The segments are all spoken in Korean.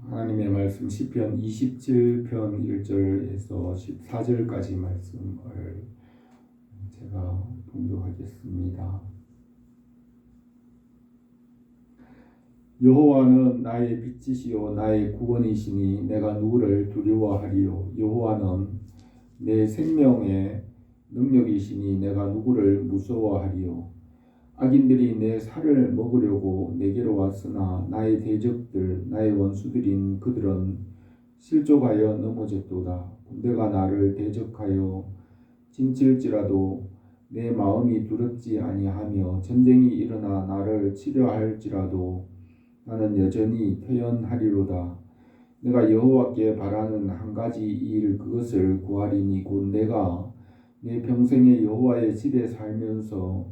하나님의 말씀 시편 27편 1절에서 14절까지 말씀을 제가 봉독하겠습니다. 여호와는 나의 빛이시요 나의 구원이시니 내가 누구를 두려워하리요. 여호와는 내 생명의 능력이시니 내가 누구를 무서워하리요. 악인들이 내 살을 먹으려고 내게로 왔으나 나의 대적들 나의 원수들인 그들은 실족하여 넘어졌도다. 군대가 나를 대적하여 진칠지라도 내 마음이 두렵지 아니하며 전쟁이 일어나 나를 치려할지라도 나는 여전히 태연하리로다. 내가 여호와께 바라는 한 가지 일 그것을 구하리니 곧 내가 내 평생에 여호와의 집에 살면서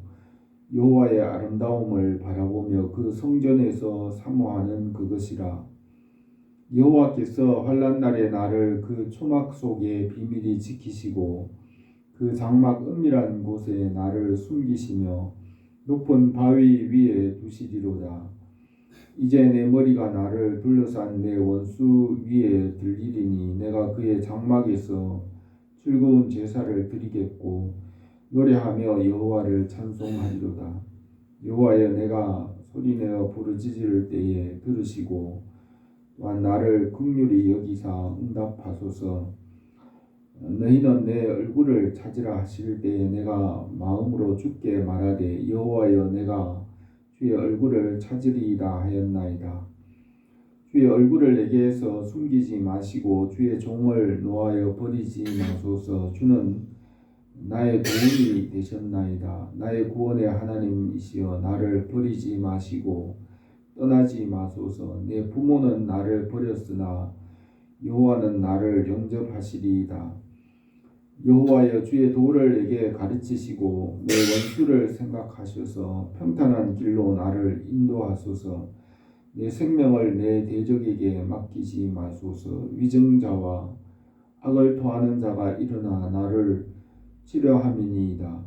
여호와의 아름다움을 바라보며 그 성전에서 사모하는 그것이라. 여호와께서 환난 날에 나를 그 초막 속에 비밀히 지키시고 그 장막 은밀한 곳에 나를 숨기시며 높은 바위 위에 두시리로다. 이제 내 머리가 나를 둘러싼 내 원수 위에 들리리니 내가 그의 장막에서 즐거운 제사를 드리겠고 노래하며 여호와를 찬송하리로다. 여호와여 내가 소리내어 부르짖을 때에 들으시고 또한 나를 긍휼히 여기사 응답하소서. 너희는 내 얼굴을 찾으라 하실 때에 내가 마음으로 주께 말하되 여호와여 내가 주의 얼굴을 찾으리이다 하였나이다. 주의 얼굴을 내게서 숨기지 마시고 주의 종을 놓아여 버리지 마소서. 주는 나의 도움이 되셨나이다. 나의 구원의 하나님이시여 나를 버리지 마시고 떠나지 마소서. 내 부모는 나를 버렸으나 여호와는 나를 영접하시리이다. 여호와여 주의 도를 내게 가르치시고 내 원수를 생각하셔서 평탄한 길로 나를 인도하소서. 내 생명을 내 대적에게 맡기지 마소서. 위증자와 악을 토하는 자가 일어나 나를 치려함이니이다.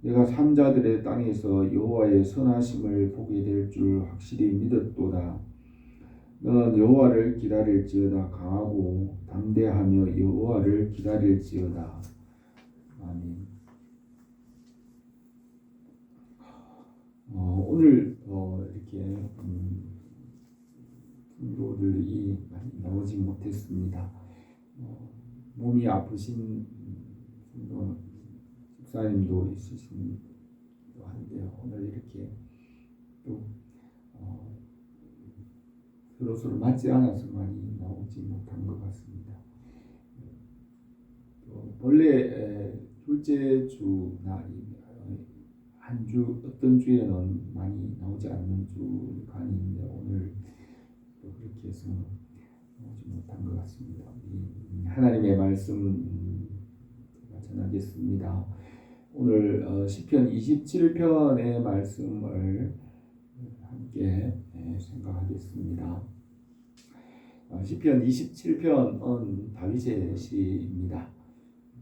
내가 산자들의 땅에서 여호와의 선하심을 보게 될 줄 확실히 믿었도다. 너는 여호와를 기다릴지어다. 강하고 담대하며 여호와를 기다릴지어다. 아멘. 오늘 이렇게 성도들이 많이 나오지 못했습니다. 몸이 아프신 집사님도 있으시기도 한데요. 오늘 이렇게 또 서로 맞지 않아서 많이 나오지 못한 것 같습니다. 또 원래 둘째 주나 한 주 어떤 주에는 많이 나오지 않는 주가 있는데 오늘 또 그렇게 해서 나오지 못한 것 같습니다. 하나님의 말씀 전하겠습니다. 오늘 시편 27편의 말씀을 함께 생각하겠습니다. 시편 27편은 다윗의 시입니다.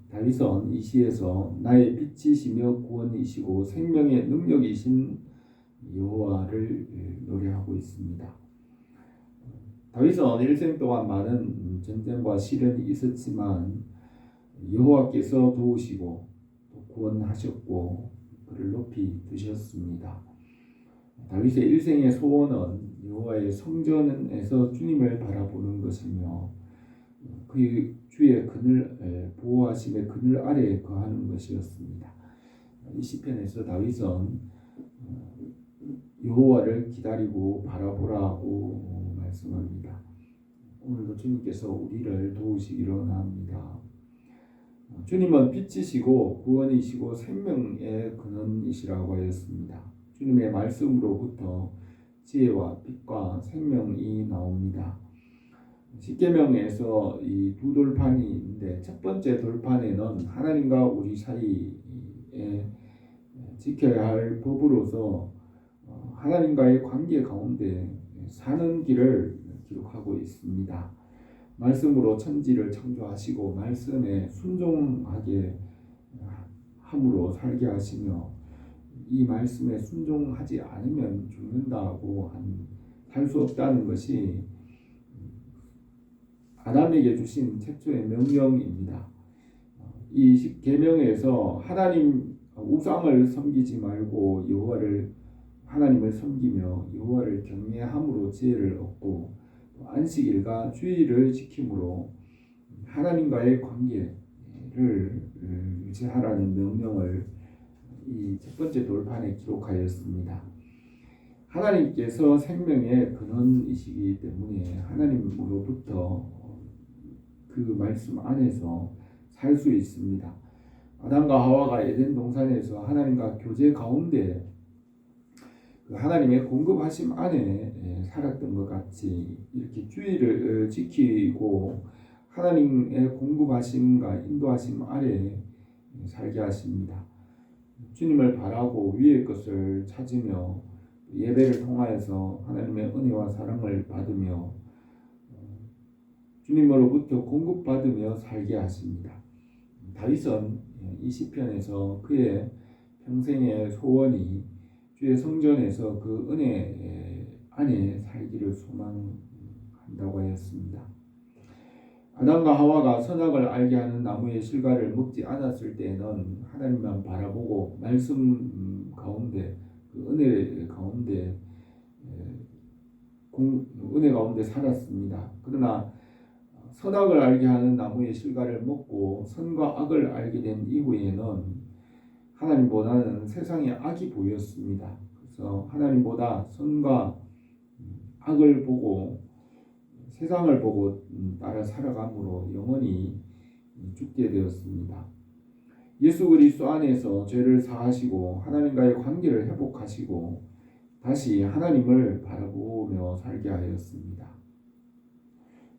다윗은 이 시에서 나의 빛이시며 구원이시고 생명의 능력이신 여호와를 노래하고 있습니다. 다윗은 일생 동안 많은 전쟁과 시련이 있었지만 여호와께서 도우시고 또 구원하셨고 그를 높이 드셨습니다. 다윗의 일생의 소원은 여호와의 성전에서 주님을 바라보는 것이며 그 주의 그늘 보호하심의 그늘 아래에 거하는 것이었습니다. 이 시편에서 다윗은 여호와를 기다리고 바라보라고 말씀합니다. 오늘도 주님께서 우리를 도우시기를 원합니다. 주님은 빛이시고 구원이시고 생명의 근원이시라고 하였습니다. 주님의 말씀으로부터 지혜와 빛과 생명이 나옵니다. 십계명에서 이 두 돌판이 있는데 첫 번째 돌판에는 하나님과 우리 사이에 지켜야 할 법으로서 하나님과의 관계 가운데 사는 길을 기록하고 있습니다. 말씀으로 천지를 창조하시고 말씀에 순종하게 함으로 살게 하시며 이 말씀에 순종하지 않으면 죽는다고 살 수 없다는 것이 아담에게 주신 최초의 명령입니다. 이 계명에서 하나님 우상을 섬기지 말고 하나님을 섬기며 여호와를 경외함으로 지혜를 얻고 안식일과 주일을 지킴으로 하나님과의 관계를 유지하라는 명령을 이 첫 번째 돌판에 기록하였습니다. 하나님께서 생명의 근원이시기 때문에 하나님으로부터 그 말씀 안에서 살 수 있습니다. 아담과 하와가 에덴 동산에서 하나님과 교제 가운데 그 하나님의 공급하심 안에 살았던 것 같이 이렇게 주의를 지키고 하나님의 공급하심과 인도하심 아래 살게 하십니다. 주님을 바라고 위의 것을 찾으며 예배를 통하여서 하나님의 은혜와 사랑을 받으며 주님으로부터 공급받으며 살게 하십니다. 다윗은 이 시편에서 그의 평생의 소원이 주의 성전에서 그 은혜 안에 살기를 소망한다고 하였습니다. 아담과 하와가 선악을 알게 하는 나무의 실과를 먹지 않았을 때에는 하나님만 바라보고 말씀 가운데 그 은혜 가운데 살았습니다. 그러나 선악을 알게 하는 나무의 실과를 먹고 선과 악을 알게 된 이후에는 하나님보다는 세상의 악이 보였습니다. 그래서 하나님보다 선과 악을 보고 세상을 보고 따라 살아감으로 영원히 죽게 되었습니다. 예수 그리스도 안에서 죄를 사하시고 하나님과의 관계를 회복하시고 다시 하나님을 바라보며 살게 하였습니다.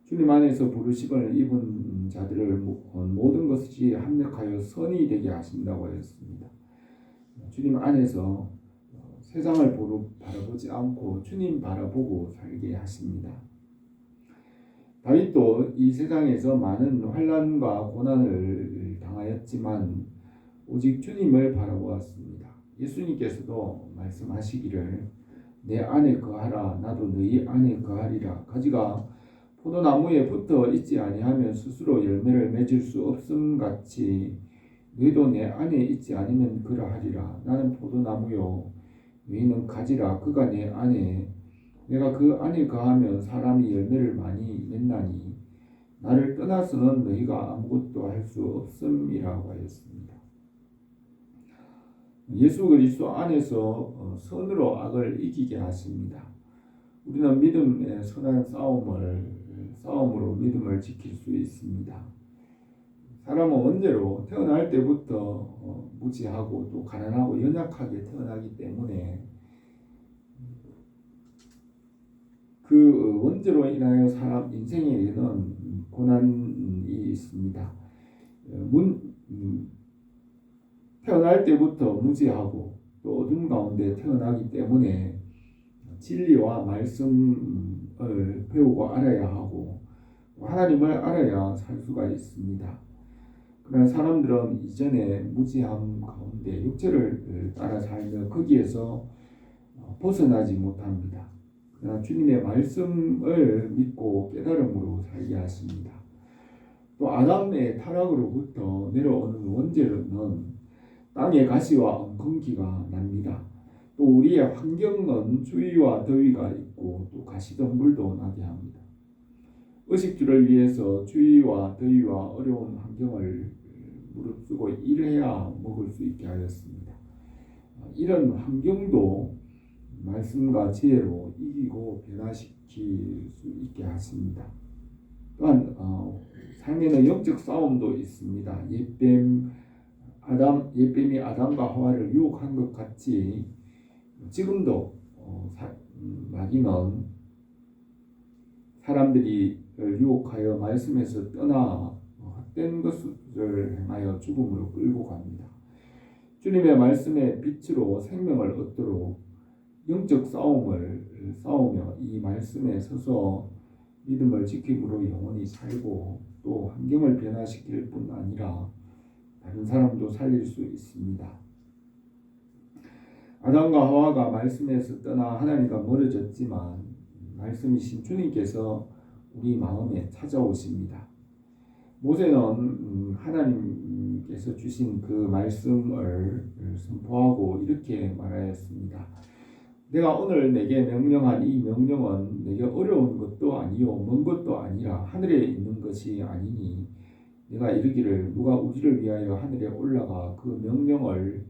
주님 안에서 부르심을 입은 자들을 모든 것이 합력하여 선이 되게 하신다고 하였습니다. 주님 안에서 세상을 바라보지 않고 주님 바라보고 살게 하십니다. 다윗도 이 세상에서 많은 환난과 고난을 당하였지만 오직 주님을 바라보았습니다. 예수님께서도 말씀하시기를 내 안에 거하라 나도 너희 안에 거하리라. 가지가 포도나무에 붙어 있지 아니하면 스스로 열매를 맺을 수 없음 같이 너희도 내 안에 있지 않으면 그러하리라. 나는 포도나무요 너희는 가지라. 그가 내 안에 내가 그 안에 거하면 사람이 열매를 많이 맺나니 나를 떠나서는 너희가 아무것도 할 수 없음이라고 하였습니다. 예수 그리스도 안에서 선으로 악을 이기게 하십니다. 우리는 믿음의 선한 싸움으로 믿음을 지킬 수 있습니다. 사람은 원죄로 태어날 때부터 무지하고 또 가난하고 연약하게 태어나기 때문에 그 원죄로 인하여 사람 인생에는 고난이 있습니다. 태어날 때부터 무지하고 또 어둠 가운데 태어나기 때문에 진리와 말씀을 배우고 알아야 하고 하나님을 알아야 살 수가 있습니다. 그러나 사람들은 이전에 무지함 가운데 육체를 따라 살며 거기에서 벗어나지 못합니다. 그러나 주님의 말씀을 믿고 깨달음으로 살게 하십니다. 또 아담의 타락으로부터 내려오는 원죄는 땅의 가시와 엉겅퀴가 납니다. 또 우리의 환경은 추위와 더위가 있고 또 가시덤불도 나게 합니다. 의식주를 위해서 추위와 더위와 어려운 환경을 무릅쓰고 일해야 먹을 수 있게 하였습니다. 이런 환경도 말씀과 지혜로 이기고 변화시킬 수 있게 하십니다. 또한 삶에는 영적 싸움도 있습니다. 옛뱀이 아담과 하와를 유혹한 것 같이 지금도 마귀는 사람들이 유혹하여 말씀에서 떠나 헛된 것을 행하여 죽음으로 끌고 갑니다. 주님의 말씀의 빛으로 생명을 얻도록 영적 싸움을 싸우며 이 말씀에 서서 믿음을 지킴으로 영원히 살고 또 환경을 변화시킬 뿐 아니라 다른 사람도 살릴 수 있습니다. 아담과 하와가 말씀에서 떠나 하나님과 멀어졌지만 말씀이신 주님께서 우리 마음에 찾아오십니다. 모세는 하나님께서 주신 그 말씀을 선포하고 이렇게 말하였습니다. 내가 오늘 내게 명령한 이 명령은 내게 어려운 것도 아니요 먼 것도 아니라 하늘에 있는 것이 아니니 내가 이르기를 누가 우리를 위하여 하늘에 올라가 그 명령을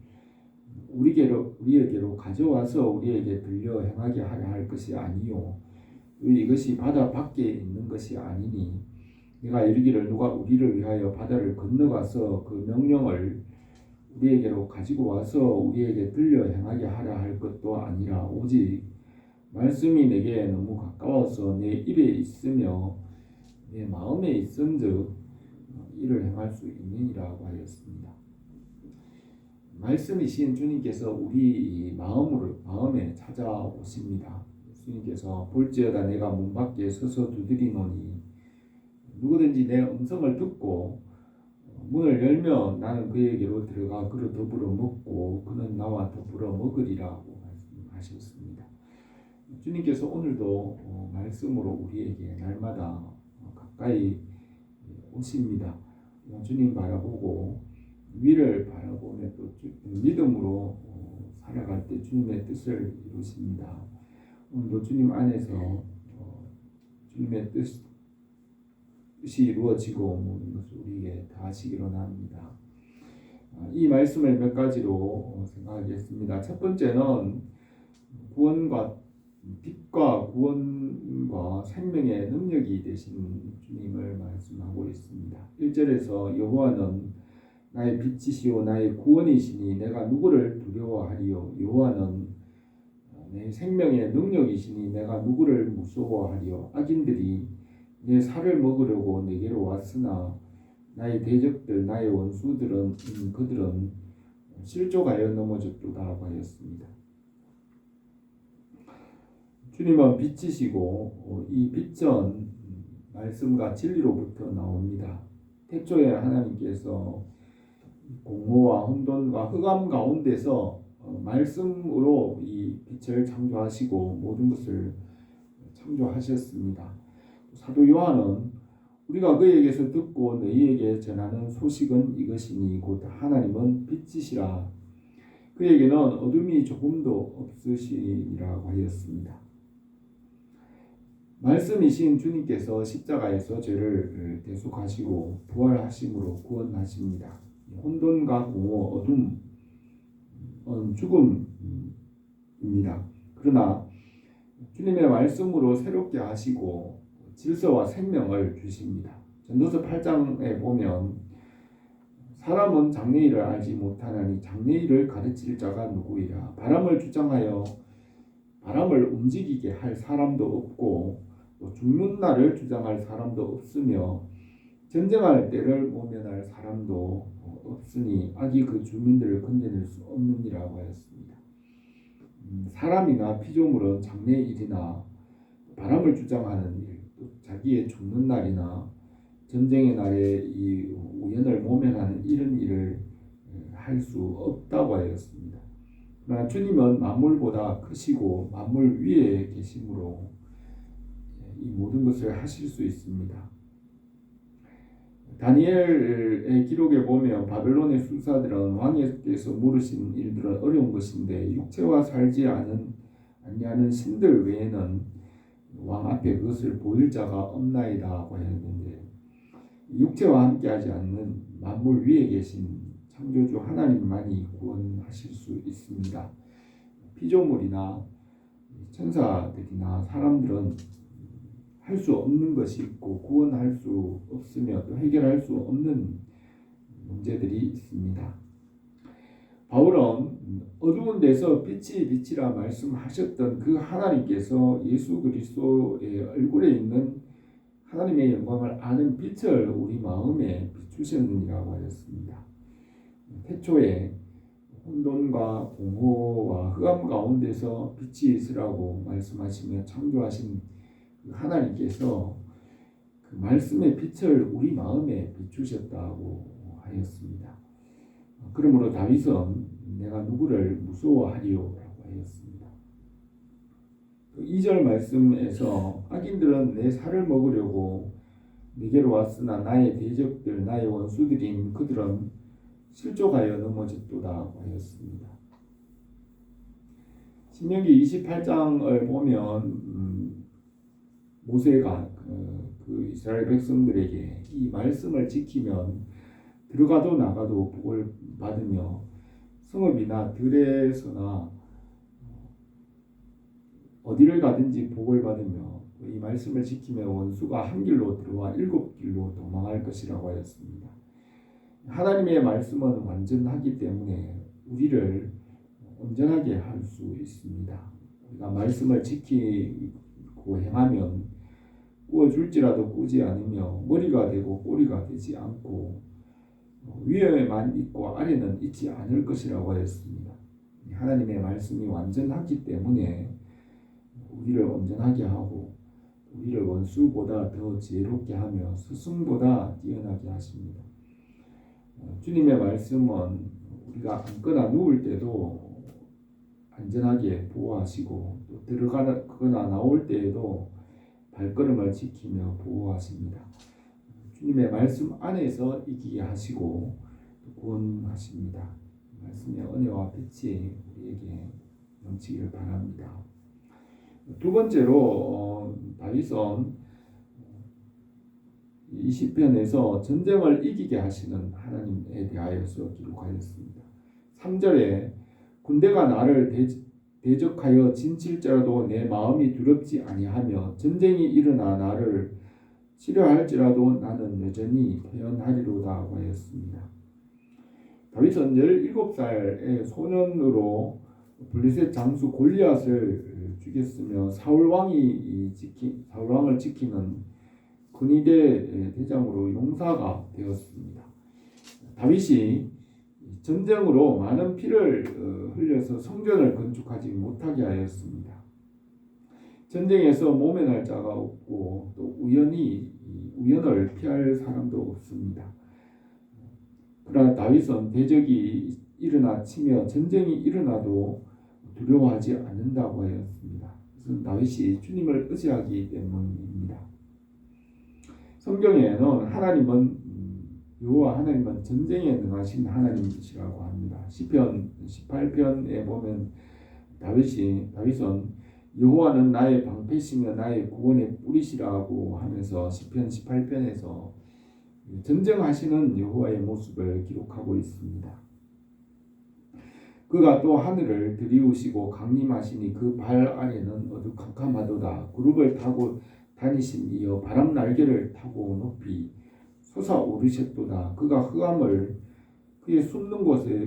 우리에게로 가져와서 우리에게 들려 행하게 하려 할 것이 아니요 이것이 바다 밖에 있는 것이 아니니 내가 이르기를 누가 우리를 위하여 바다를 건너가서 그 명령을 우리에게로 가지고 와서 우리에게 들려 행하게 하려 할 것도 아니라 오직 말씀이 내게 너무 가까워서 내 입에 있으며 내 마음에 있은즉 이를 행할 수 있느니라고 하였습니다. 말씀이신 주님께서 우리 마음에 찾아오십니다. 주님께서 볼지어다 내가 문 밖에 서서 두드리노니 누구든지 내 음성을 듣고 문을 열면 나는 그에게로 들어가 그로 더불어 먹고 그는 나와 더불어 먹으리라고 말씀하셨습니다. 주님께서 오늘도 말씀으로 우리에게 날마다 가까이 오십니다. 주님 바라보고 위를 바라보며 또 믿음으로 살아갈 때 주님의 뜻을 이루십니다. 오늘도 주님 안에서 주님의 뜻이 이루어지고 모든 것을 우리에게 다 하시기로 합니다. 이 말씀을 몇 가지로 생각하겠습니다. 첫 번째는 구원과 빛과 구원과 생명의 능력이 되신 주님을 말씀하고 있습니다. 1절에서 여호와는 나의 빛이시오 나의 구원이시니 내가 누구를 두려워하리요 여호와는 내 생명의 능력이시니 내가 누구를 무서워하리요 악인들이 내 살을 먹으려고 내게로 왔으나 나의 대적들 나의 원수들은 그들은 실족하여 넘어졌도다 하였습니다. 주님은 빛이시고 이 빛은 말씀과 진리로부터 나옵니다. 태초에 하나님께서 공허와 혼돈과 흑암 가운데서 말씀으로 이 빛을 창조하시고 모든 것을 창조하셨습니다. 사도 요한은 우리가 그에게서 듣고 너희에게 전하는 소식은 이것이니 곧 하나님은 빛이시라 그에게는 어둠이 조금도 없으시니라고 하였습니다. 말씀이신 주님께서 십자가에서 죄를 대속하시고 부활하심으로 구원하십니다. 혼돈과 공허, 어둠은 죽음입니다. 그러나 주님의 말씀으로 새롭게 하시고 질서와 생명을 주십니다. 전도서 8장에 보면 사람은 장래일을 알지 못하나니 장래일을 가르칠 자가 누구이라 바람을 주장하여 바람을 움직이게 할 사람도 없고 또 죽는 날을 주장할 사람도 없으며 전쟁할 때를 모면할 사람도 없으니 악이 그 주민들을 건드릴 수 없느니라고 하였습니다. 사람이나 피조물은 장래일이나 바람을 주장하는 일, 또 자기의 죽는 날이나 전쟁의 날에 이 우연을 모면하는 이런 일을 할 수 없다고 하였습니다. 그러나 주님은 만물보다 크시고 만물 위에 계심으로 이 모든 것을 하실 수 있습니다. 다니엘의 기록에 보면 바벨론의 술사들은 왕께서 물으신 일들은 어려운 것인데 육체와 살지 아니하는 신들 외에는 왕 앞에 그것을 보일 자가 없나이다고 했는데 육체와 함께하지 않는 만물 위에 계신 창조주 하나님만이 구원하실 수 있습니다. 피조물이나 천사들이나 사람들은 할 수 없는 것이 있고 구원할 수 없으며 또 해결할 수 없는 문제들이 있습니다. 바울은 어두운 데서 빛이 빛이라 말씀하셨던 그 하나님께서 예수 그리스도의 얼굴에 있는 하나님의 영광을 아는 빛을 우리 마음에 비추셨느니라고 하였습니다. 태초에 혼돈과 공허와 흑암 가운데서 빛이 있으라고 말씀하시며 창조하신 하나님께서 그 말씀의 빛을 우리 마음에 비추셨다고 하였습니다. 그러므로 다윗은 내가 누구를 무서워하리요 라고 하였습니다. 2절 말씀에서 악인들은 내 살을 먹으려고 내게로 왔으나 나의 대적들 나의 원수들인 그들은 실족하여 넘어졌도다 하였습니다. 신명기 28장을 보면 모세가 그 이스라엘 백성들에게 이 말씀을 지키면 들어가도 나가도 복을 받으며 성읍이나 들에서나 어디를 가든지 복을 받으며 이 말씀을 지키며 원수가 한 길로 들어와 7길로 도망할 것이라고 하였습니다. 하나님의 말씀은 완전하기 때문에 우리를 온전하게 할 수 있습니다. 우리가 말씀을 지키고 행하면 꾸어줄지라도 꾸지 않으며 머리가 되고 꼬리가 되지 않고 위에만 있고 아래는 있지 않을 것이라고 하였습니다. 하나님의 말씀이 완전하기 때문에 우리를 온전하게 하고 우리를 원수보다 더 지혜롭게 하며 스승보다 뛰어나게 하십니다. 주님의 말씀은 우리가 앉거나 누울 때도 안전하게 보호하시고 또 들어가거나 나올 때에도 발걸음을 지키며 보호하십니다. 주님의 말씀 안에서 이기게 하시고 구원하십니다. 말씀의 은혜와 빛이 우리에게 넘치기를 바랍니다. 두 번째로 다윗은 이 시편에서 전쟁을 이기게 하시는 하나님에 대하여서 기록하였습니다. 3절에 군대가 나를 대적하여 진칠지라도 내 마음이 두렵지 아니하며 전쟁이 일어나 나를 치려할지라도 나는 여전히 태연하리로다 하였습니다. 다윗은 17살의 소년으로 블레셋 장수 골리앗을 죽였으며 사울 왕을 지키는 근위대 대장으로 용사가 되었습니다. 다윗이 전쟁으로 많은 피를 흘려서 성전을 건축하지 못하게 하였습니다. 전쟁에서 모면할 자가 없고 또 우연을 피할 사람도 없습니다. 그러나 다윗은 대적이 일어나 치며 전쟁이 일어나도 두려워하지 않는다고 하였습니다. 그것은 다윗이 주님을 의지하기 때문입니다. 성경에는 여호와 하나님은 전쟁에 능하신 하나님이시라고 합니다. 시편 18편에 보면 다윗은 여호와는 나의 방패시며 나의 구원의 뿌리시라고 하면서 시편 18편에서 전쟁하시는 여호와의 모습을 기록하고 있습니다. 그가 또 하늘을 들이우시고 강림하시니 그 발 아래는 어두컴컴하도다. 구름을 타고 다니시며 바람 날개를 타고 높이 솟아오르셨도다. 그가 흑암을 그의 숨는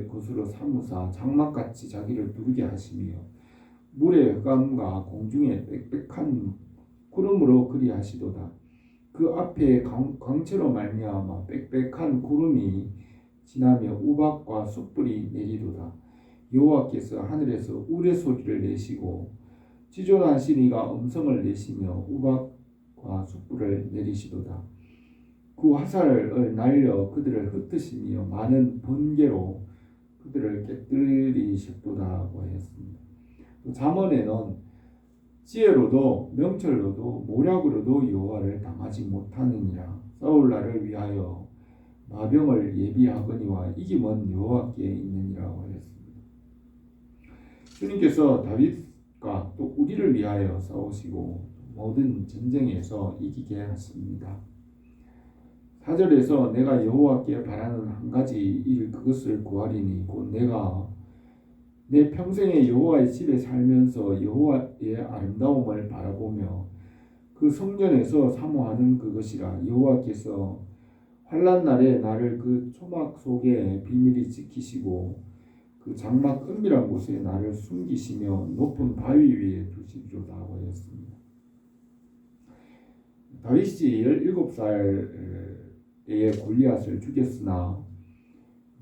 곳으로 삼으사 장막같이 자기를 두르게 하시며 물의 흑암과 공중의 빽빽한 구름으로 그리하시도다. 그 앞에 광채로 말미암아 빽빽한 구름이 지나며 우박과 숯불이 내리도다. 여호와께서 하늘에서 우레소리를 내시고 지존하신 이가 음성을 내시며 우박과 숯불을 내리시도다. 그 화살을 날려 그들을 흩으시며 많은 번개로 그들을 깨뜨리셨도다고 하였습니다. 또 잠언에는 지혜로도 명철로도 모략으로도 여호와를 당하지 못하느니라. 싸울 날을 위하여 마병을 예비하거니와 이김은 여호와께 있느니라고 하였습니다. 주님께서 다윗과 또 우리를 위하여 싸우시고 모든 전쟁에서 이기게 하십니다. 4절에서 내가 여호와께 바라는 한 가지 일 그것을 구하리니 곧 내가 내 평생에 여호와의 집에 살면서 여호와의 아름다움을 바라보며 그 성전에서 사모하는 그것이라. 여호와께서 환난 날에 나를 그 초막 속에 비밀히 지키시고 그 장막 은밀한 곳에 나를 숨기시며 높은 바위 위에 두시리로다 하였습니다. 다윗이 17살에 골리앗을 죽였으나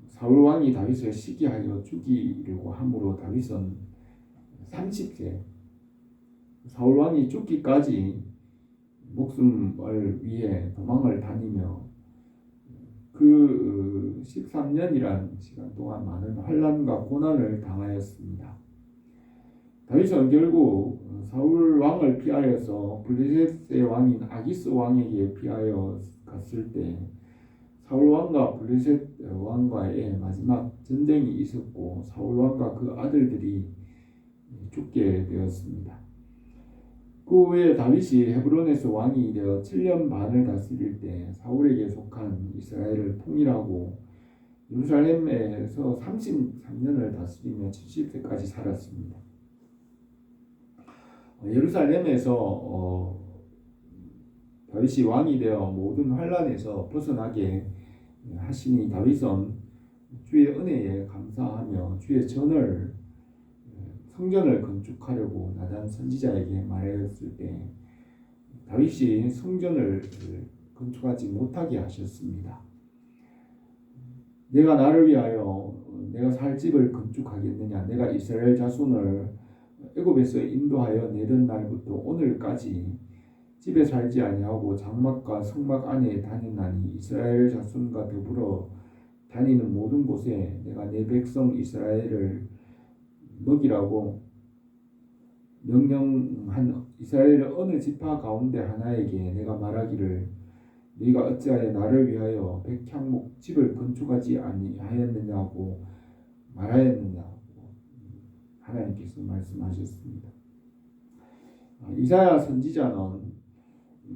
사울 왕이 다윗을 시기하여 죽이려고 함으로 다윗은 30세 사울 왕이 죽기까지 목숨을 위해 도망을 다니며 그 13년이란 시간 동안 많은 환난과 고난을 당하였습니다. 다윗은 결국 사울 왕을 피하여서 블레셋의 왕인 아기스 왕에게 피하여 갔을 때 사울 왕과 블레셋 왕과의 마지막 전쟁이 있었고 사울 왕과 그 아들들이 죽게 되었습니다. 그 후에 다윗이 헤브론에서 왕이 되어 7년 반을 다스릴 때 사울에게 속한 이스라엘을 통일하고 예루살렘에서 33년을 다스리며 70세까지 살았습니다. 예루살렘에서 다윗이 왕이 되어 모든 환란에서 벗어나게 하시니 다윗은 주의 은혜에 감사하며 주의 전을 성전을 건축하려고 나단 선지자에게 말하였을 때 다윗이 성전을 건축하지 못하게 하셨습니다. 내가 나를 위하여 내가 살 집을 건축하겠느냐? 내가 이스라엘 자손을 애굽에서 인도하여 내던 날부터 오늘까지 집에 살지 아니하고 장막과 성막 안에 다녔나니 이스라엘 자손과 더불어 다니는 모든 곳에 내가 내 백성 이스라엘을 먹이라고 명령한 이스라엘의 어느 지파 가운데 하나에게 내가 말하기를 네가 어찌하여 나를 위하여 백향목 집을 건축하지 아니하였느냐고 말하였느냐고 하나님께서 말씀하셨습니다. 이사야 선지자는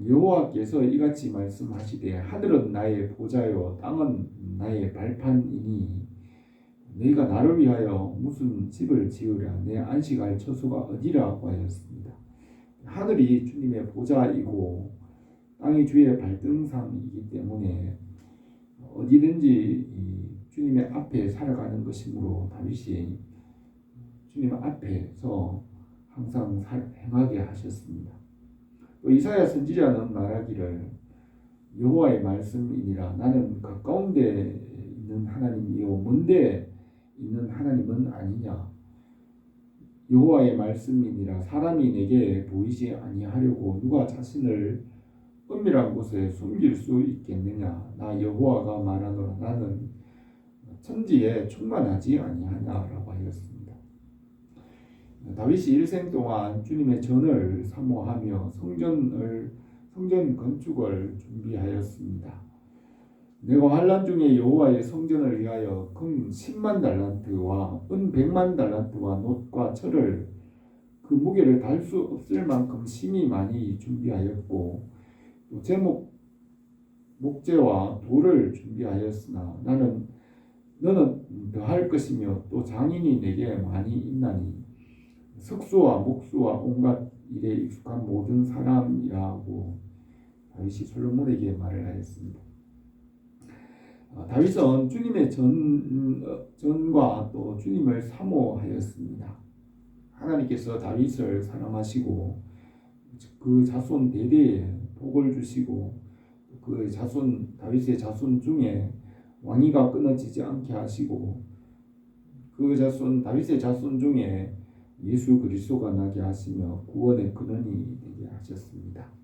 여호와께서 이같이 말씀하시되 하늘은 나의 보좌요 땅은 나의 발판이니 너희가 나를 위하여 무슨 집을 지으랴 내 안식할 처소가 어디라고 하였습니다. 하늘이 주님의 보좌이고 땅이 주의 발등상이기 때문에 어디든지 주님의 앞에 살아가는 것이므로 다윗이 주님 앞에서 항상 행하게 하셨습니다. 또 이사야 선지자는 말하기를 여호와의 말씀이니라 나는 가까운 데 있는 하나님이요 먼데 있는 하나님은 아니냐. 여호와의 말씀이니라 사람이 내게 보이지 아니하려고 누가 자신을 은밀한 곳에 숨길 수 있겠느냐. 나 여호와가 말하노라 나는 천지에 충만하지 아니하냐라고 하였습니다. 다윗이 일생 동안 주님의 전을 사모하며 성전 건축을 준비하였습니다. 내가 환난 중에 여호와의 성전을 위하여 금 10만 달란트와 은 100만 달란트와 놋과 철을 그 무게를 달 수 없을 만큼 심히 많이 준비하였고 또 제목 목재와 돌을 준비하였으나 너는 더할 것이며 또 장인이 내게 많이 있나니 석수와 목수와 온갖 일에 익숙한 모든 사람이라고 다윗이 솔로몬에게 말을 하였습니다. 다윗은 주님의 전과 또 주님을 사모하였습니다. 하나님께서 다윗을 사랑하시고 그 자손 대대에 복을 주시고 그 자손 다윗의 자손 중에 왕위가 끊어지지 않게 하시고 그 자손 다윗의 자손 중에 예수 그리스도가 나게 하시며 구원의 근원이 되게 하셨습니다.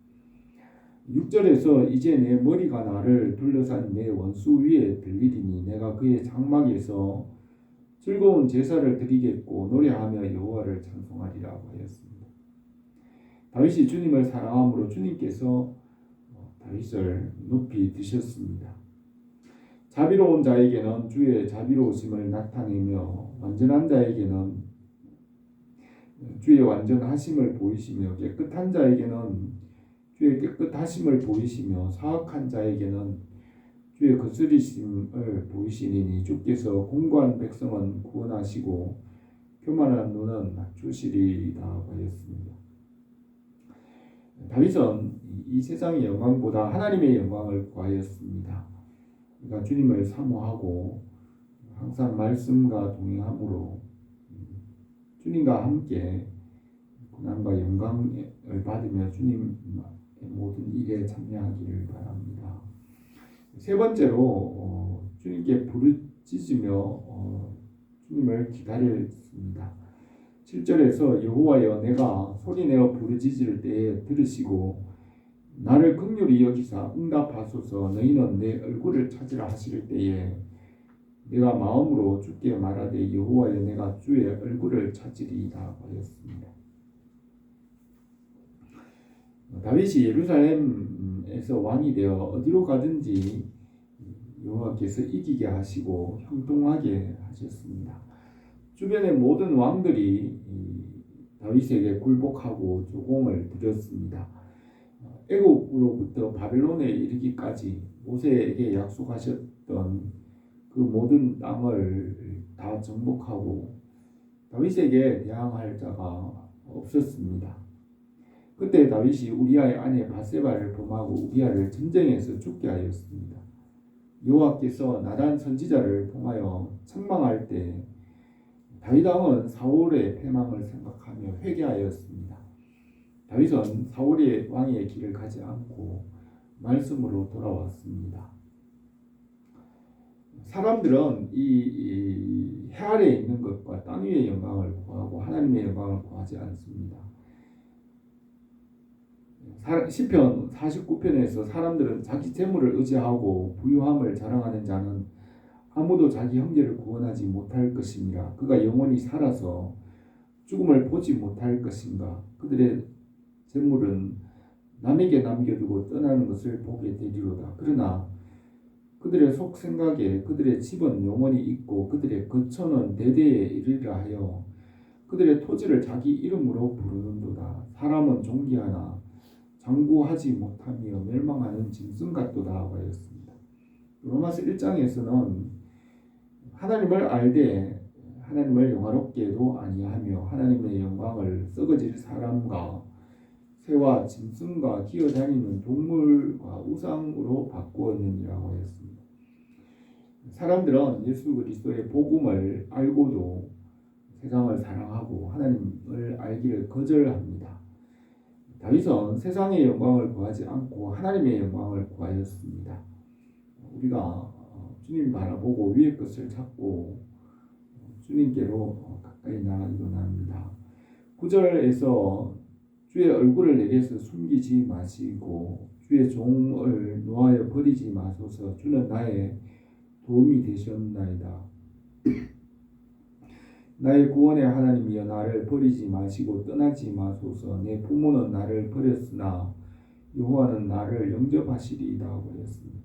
6절에서 이제 내 머리가 나를 둘러싼 내 원수 위에 들리리니 내가 그의 장막에서 즐거운 제사를 드리겠고 노래하며 여호와를 찬송하리라고 하였습니다. 다윗이 주님을 사랑함으로 주님께서 다윗을 높이 드셨습니다. 자비로운 자에게는 주의 자비로우심을 나타내며 완전한 자에게는 주의 완전하심을 보이시며 깨끗한 자에게는 주의 깨끗하심을 보이시며 사악한 자에게는 주의 거스리심을 보이시니 주께서 공고한 백성은 구원하시고 교만한 눈은 낮추시리라 하였습니다. 다윗은 이 세상의 영광보다 하나님의 영광을 구하였습니다. 그러니까 주님을 사모하고 항상 말씀과 동행함으로 주님과 함께 고난과 영광을 받으며 주님의 모든 일에 참여하기를 바랍니다. 세 번째로 주님께 부르짖으며 주님을 기다렸습니다. 7절에서 여호와여 내가 소리내어 부르짖을 때에 들으시고 나를 긍휼히 여기사 응답하소서. 너희는 내 얼굴을 찾으라 하실 때에 내가 마음으로 주께 말하되 여호와여 내가 주의 얼굴을 찾으리라 하였습니다. 다윗이 예루살렘에서 왕이 되어 어디로 가든지 여호와께서 이기게 하시고 형통하게 하셨습니다. 주변의 모든 왕들이 다윗에게 굴복하고 조공을 드렸습니다. 애국으로부터 바벨론에 이르기까지 모세에게 약속하셨던 그 모든 땅을 다 정복하고 다윗에게 대항할 자가 없었습니다. 그때 다윗이 우리아의 아내 바세바를 범하고 우리아를 전쟁에서 죽게 하였습니다. 여호와께서 나단 선지자를 통하여 책망할 때 다윗 왕은 사울의 패망을 생각하며 회개하였습니다. 다윗은 사울의 왕의 길을 가지 않고 말씀으로 돌아왔습니다. 사람들은 이 해 아래에 있는 것과 땅 위의 영광을 구하고 하나님의 영광을 구하지 않습니다. 시편 49편에서 사람들은 자기 재물을 의지하고 부유함을 자랑하는 자는 아무도 자기 형제를 구원하지 못할 것이니라. 그가 영원히 살아서 죽음을 보지 못할 것인가. 그들의 재물은 남에게 남겨두고 떠나는 것을 보게 되리로다. 그러나 그들의 속생각에 그들의 집은 영원히 있고 그들의 거처는 대대에 이르리라 하여 그들의 토지를 자기 이름으로 부르는도다. 사람은 존귀하나 장구하지 못하며 멸망하는 짐승 같도다 하였습니다. 로마서 1장에서는 하나님을 알되 하나님을 영화롭게도 아니하며 하나님의 영광을 썩어질 사람과 새와 짐승과 기어다니는 동물과 우상으로 바꾸었느니라고 하였습니다. 사람들은 예수 그리스도의 복음을 알고도 세상을 사랑하고 하나님을 알기를 거절합니다. 다윗은 세상의 영광을 구하지 않고 하나님의 영광을 구하였습니다. 우리가 주님 바라보고 위의 것을 찾고 주님께로 가까이 나가기로 합니다. 9절에서 주의 얼굴을 내게서 숨기지 마시고 주의 종을 놓아여 버리지 마소서. 주는 나의 도움이 되셨나이다. 나의 구원의 하나님이여 나를 버리지 마시고 떠나지 마소서. 내 부모는 나를 버렸으나 여호와는 나를 영접하시리이다 하였습니다.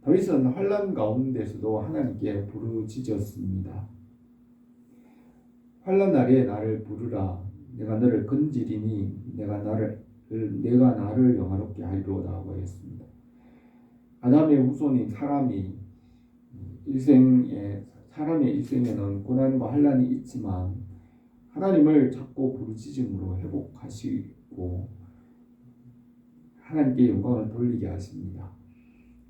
다윗은 환난 가운데서도 하나님께 부르짖었습니다. 환난 날에 나를 부르라. 내가 너를 건지리니 내가 나를 영화롭게 하리로다 하고 했습니다. 아담의 후손인 사람의 일생에는 고난과 환난이 있지만 하나님을 찾고 부르짖음으로 회복하시고 하나님께 영광을 돌리게 하십니다.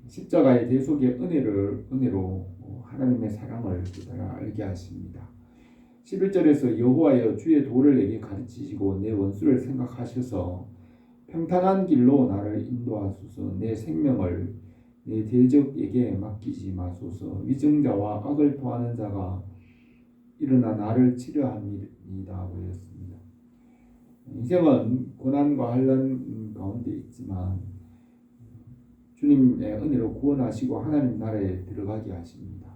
십자가의 대속의 은혜로 하나님의 사랑을 그대로 알게 하십니다. 11절에서 여호와여 주의 도를 내게 가르치시고 내 원수를 생각하셔서 평탄한 길로 나를 인도하소서. 내 생명을 내 대적에게 맡기지 마소서. 위증자와 악을 토하는 자가 일어나 나를 치려합니다 하였습니다. 인생은 고난과 환난 가운데 있지만 주님의 은혜로 구원하시고 하나님 나라에 들어가게 하십니다.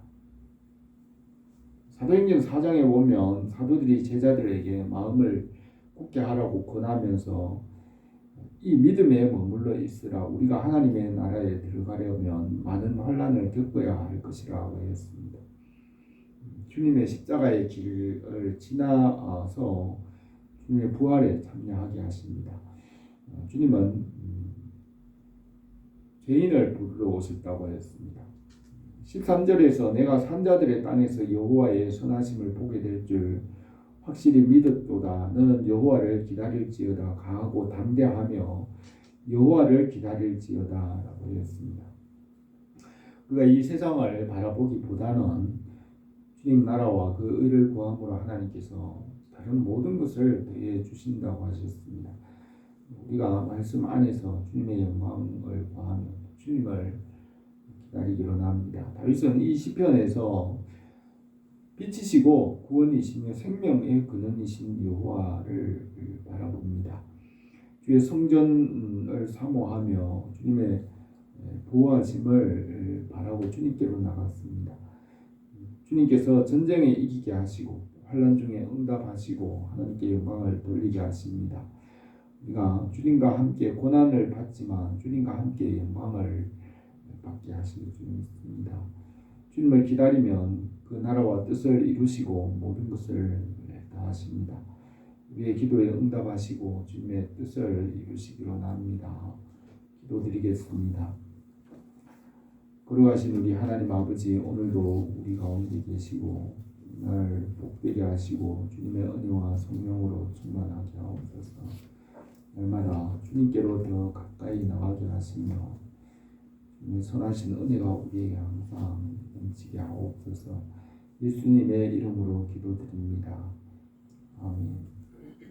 사도행전 4장에 보면 사도들이 제자들에게 마음을 굳게 하라고 권하면서 이 믿음에 머물러 있으라. 우리가 하나님의 나라에 들어가려면 많은 환난을 겪어야 할 것이라고 했습니다. 주님의 십자가의 길을 지나서 주님의 부활에 참여하게 하십니다. 주님은 죄인을 부르러 오셨다고 했습니다. 13절에서 내가 산자들의 땅에서 여호와의 선하심을 보게 될 줄 확실히 믿었도다. 너는 여호와를 기다릴지어다. 강하고 담대하며 여호와를 기다릴지어다 라고 했습니다. 우리가 이 세상을 바라보기보다는 주님 나라와 그 의를 구함으로 하나님께서 다른 모든 것을 더해 주신다고 하셨습니다. 우리가 말씀 안에서 주님의 영광을 구하며 주님을 기다리기로 합니다. 다윗은 이 시편에서 빛이시고 구원이시며 생명의 근원이신 여호와를 바라봅니다. 주의 성전을 사모하며 주님의 보호하심을 바라고 주님께로 나갔습니다. 주님께서 전쟁에 이기게 하시고 환난 중에 응답하시고 하나님께 영광을 돌리게 하십니다. 우리가 주님과 함께 고난을 받지만 주님과 함께 영광을 받게 하실 줄 믿습니다. 주님을 기다리면 그 나라와 뜻을 이루시고 모든 것을 다 하십니다. 우리의 기도에 응답하시고 주님의 뜻을 이루시기로 합니다. 기도드리겠습니다. 거룩하신 우리 하나님 아버지, 오늘도 우리 가운데 계시고 날 복되게 하시고 주님의 은혜와 성령으로 충만하게 하옵소서. 날마다 주님께로 더 가까이 나가게 하시며 주님의 선하신 은혜가 우리에게 항상 넘치게 하옵소서. 예수님의 이름으로 기도드립니다. 아멘.